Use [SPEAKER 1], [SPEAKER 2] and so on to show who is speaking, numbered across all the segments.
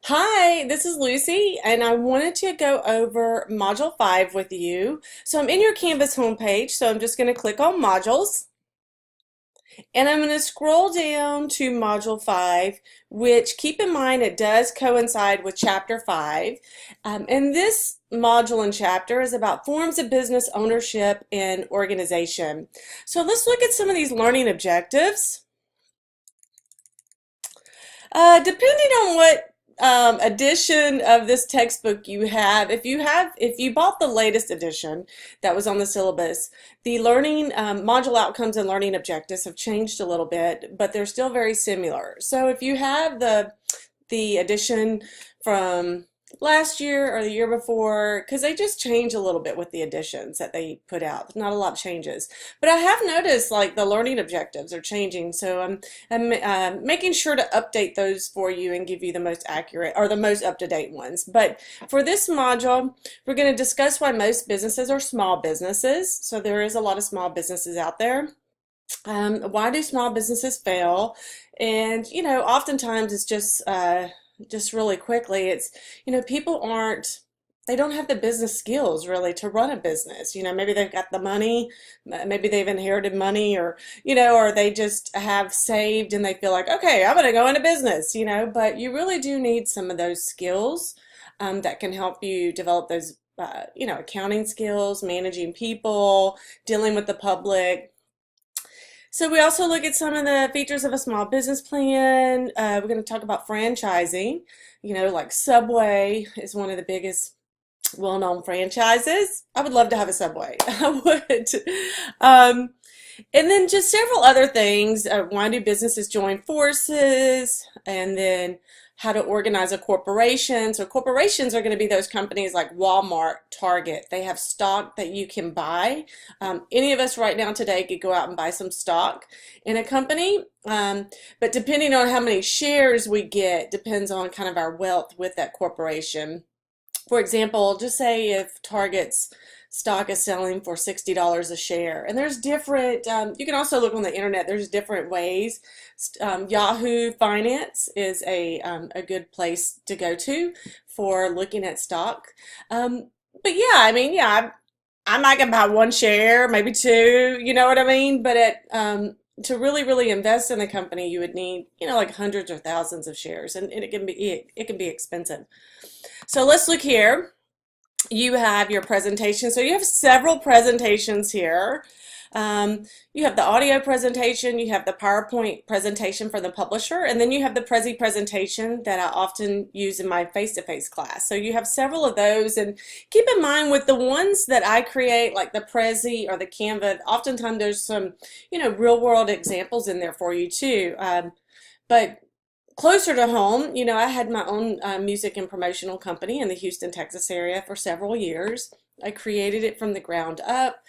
[SPEAKER 1] Hi, this is Lucy, and I wanted to go over Module 5 with you. So I'm in your Canvas homepage, so I'm just going to click on Modules, and I'm going to scroll down to Module 5, which keep in mind it does coincide with Chapter 5. And this module and chapter is about forms of business ownership and organization. So let's look at some of these learning objectives. Depending on what edition of this textbook you have, if you bought the latest edition that was on the syllabus, the learning module outcomes and learning objectives have changed a little bit, but they're still very similar. So if you have the edition from last year or the year before, because they just change a little bit with the additions that they put out. Not a lot of changes, but I have noticed like the learning objectives are changing, so I'm making sure to update those for you and give you the most accurate or the most up-to-date ones. But for this module, we're going to discuss why most businesses are small businesses. So there is a lot of small businesses out there. Why do small businesses fail? And oftentimes it's just really quickly, it's, people they don't have the business skills really to run a business. Maybe they've got the money, maybe they've inherited money, or they just have saved and they feel like, okay, I'm going to go into business, but you really do need some of those skills that can help you develop those, accounting skills, managing people, dealing with the public. So we also look at some of the features of a small business plan. We're going to talk about franchising. Like Subway is one of the biggest well-known franchises. I would love to have a Subway. I would. And then just several other things. Why do businesses join forces? And then how to organize a corporation. So corporations are going to be those companies like Walmart, Target. They have stock that you can buy. Any of us right now today could go out and buy some stock in a company. But depending on how many shares we get depends on kind of our wealth with that corporation. For example, just say if Target's stock is selling for $60 a share, and there's different, you can also look on the internet, there's different ways. Yahoo Finance is a good place to go to for looking at stock. But yeah, I might can buy one share, maybe two, you know what I mean? But to really invest in the company, you would need, like hundreds or thousands of shares, and it can be expensive. So let's look here. You have your presentation. So you have several presentations here. You have the audio presentation, you have the PowerPoint presentation for the publisher, and then you have the Prezi presentation that I often use in my face-to-face class. So you have several of those, and keep in mind with the ones that I create, like the Prezi or the Canva, oftentimes there's some, real-world examples in there for you too. But closer to home, I had my own music and promotional company in the Houston, Texas area for several years. I created it from the ground up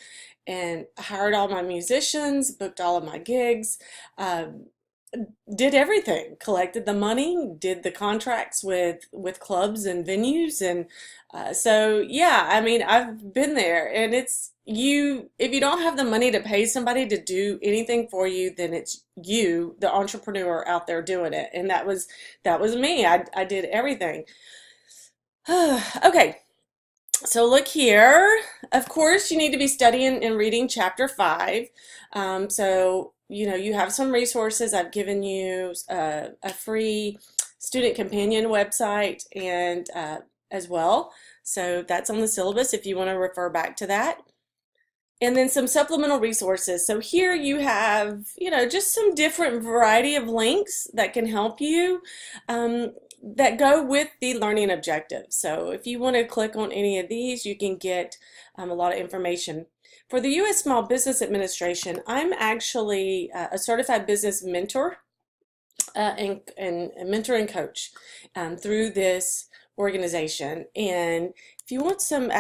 [SPEAKER 1] and hired all my musicians, booked all of my gigs, did everything, collected the money, did the contracts with clubs and venues, and so yeah, I've been there, and it's if you don't have the money to pay somebody to do anything for you, then it's you, the entrepreneur out there doing it, and that was me. I did everything. Okay. So look here, of course, you need to be studying and reading Chapter 5. So, you have some resources. I've given you a free student companion website and as well. So that's on the syllabus if you want to refer back to that. And then some supplemental resources. So here you have, just some different variety of links that can help you. That go with the learning objectives. So if you want to click on any of these, you can get a lot of information. For the U.S. Small Business Administration, I'm actually a certified business mentor and mentor and coach through this organization. And if you want some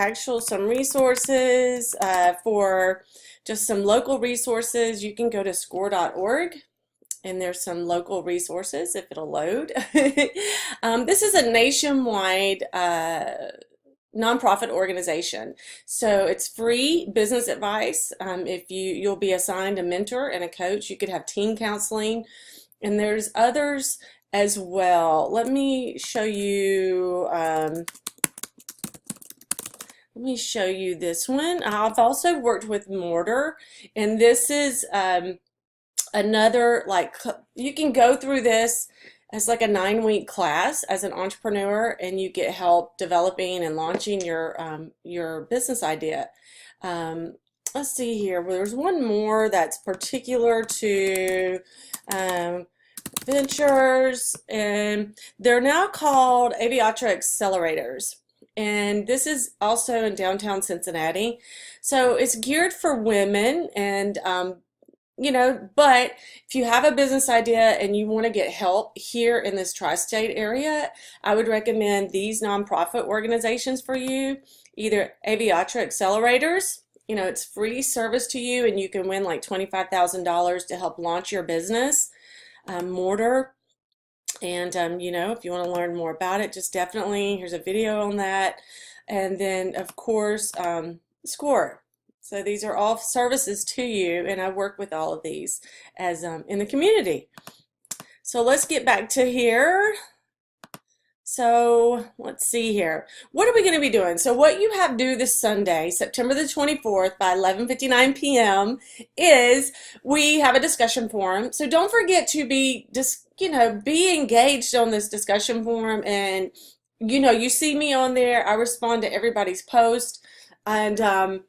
[SPEAKER 1] resources for just some local resources, you can go to score.org. And there's some local resources if it'll load. This is a nationwide nonprofit organization. So it's free business advice. If you'll be assigned a mentor and a coach, you could have team counseling. And there's others as well. Let me show you. Let me show you this one. I've also worked with mortar, and this is another, like, you can go through this as like a 9-week class as an entrepreneur, and you get help developing and launching your business idea. Um, let's see here. Well, there's one more that's particular to um, ventures, and they're now called Aviatra Accelerators. And this is also in downtown Cincinnati. So it's geared for women, and but if you have a business idea and you want to get help here in this tri-state area, I would recommend these nonprofit organizations for you. Either Aviatra Accelerators, it's free service to you, and you can win like $25,000 to help launch your business. Mortar. And, if you want to learn more about it, just definitely, here's a video on that. And then, of course, SCORE. So these are all services to you, and I work with all of these as in the community. So let's get back to here. So let's see here. What are we going to be doing? So what you have due this Sunday, September the 24th by 11:59 p.m. is we have a discussion forum. So don't forget to be be engaged on this discussion forum, and you see me on there. I respond to everybody's post, and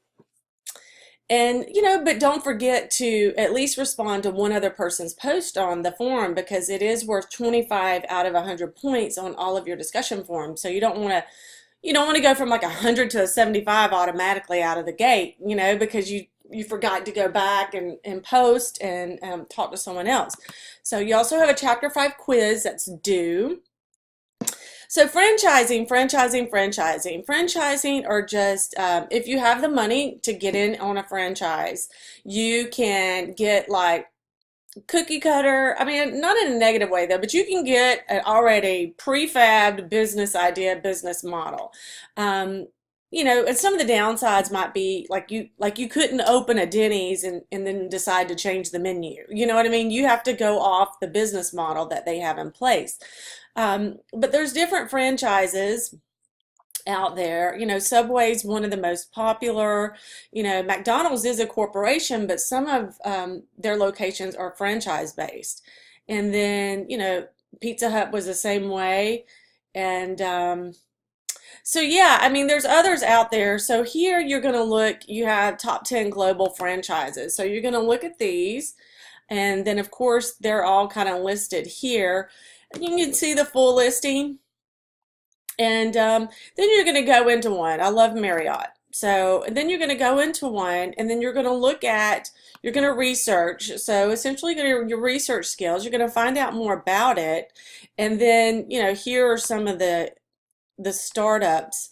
[SPEAKER 1] but don't forget to at least respond to one other person's post on the forum, because it is worth 25 out of 100 points on all of your discussion forums. So you don't want to go from like 100 to a 75 automatically out of the gate, because you forgot to go back and post and talk to someone else. So you also have a Chapter 5 quiz that's due. So franchising are just, if you have the money to get in on a franchise, you can get like cookie cutter, I mean, not in a negative way though, but you can get an already prefabbed business idea, business model. And some of the downsides might be like you couldn't open a Denny's and then decide to change the menu. You know what I mean? You have to go off the business model that they have in place. But there's different franchises out there. Subway's one of the most popular. McDonald's is a corporation, but some of their locations are franchise based. And then, Pizza Hut was the same way. And so yeah, I mean, there's others out there. So here you're going to look, you have top 10 global franchises. So you're going to look at these, and then of course they're all kind of listed here. And you can see the full listing. And then you're going to go into one. I love Marriott. So and then you're going to go into one, and then you're going to research. So essentially your research skills, you're going to find out more about it. And then, here are some of the startups,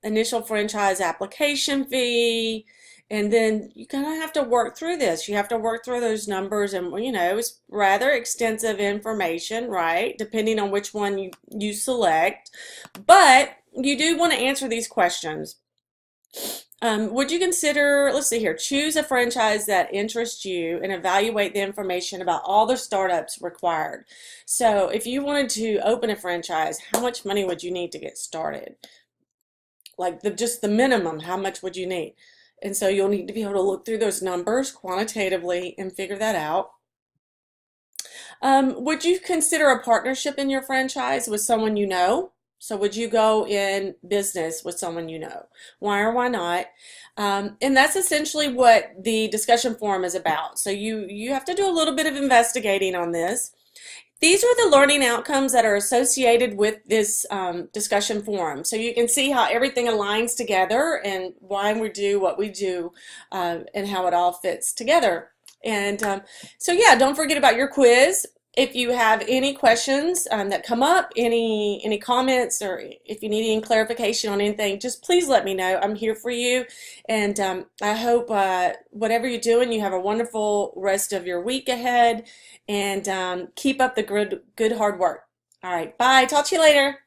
[SPEAKER 1] initial franchise application fee, and then you kind of have to work through this. You have to work through those numbers, and it's rather extensive information, right? Depending on which one you select, but you do want to answer these questions. Would you consider, let's see here, choose a franchise that interests you and evaluate the information about all the startups required. So if you wanted to open a franchise, how much money would you need to get started? Like just the minimum, how much would you need? And so you'll need to be able to look through those numbers quantitatively and figure that out. Would you consider a partnership in your franchise with someone you know? So would you go in business with someone you know? Why or why not? And that's essentially what the discussion forum is about. So you have to do a little bit of investigating on this. These are the learning outcomes that are associated with this discussion forum. So you can see how everything aligns together and why we do what we do and how it all fits together. And so yeah, don't forget about your quiz. If you have any questions that come up, any comments, or if you need any clarification on anything, just please let me know. I'm here for you. And I hope whatever you're doing, you have a wonderful rest of your week ahead. And keep up the good hard work. All right, bye. Talk to you later.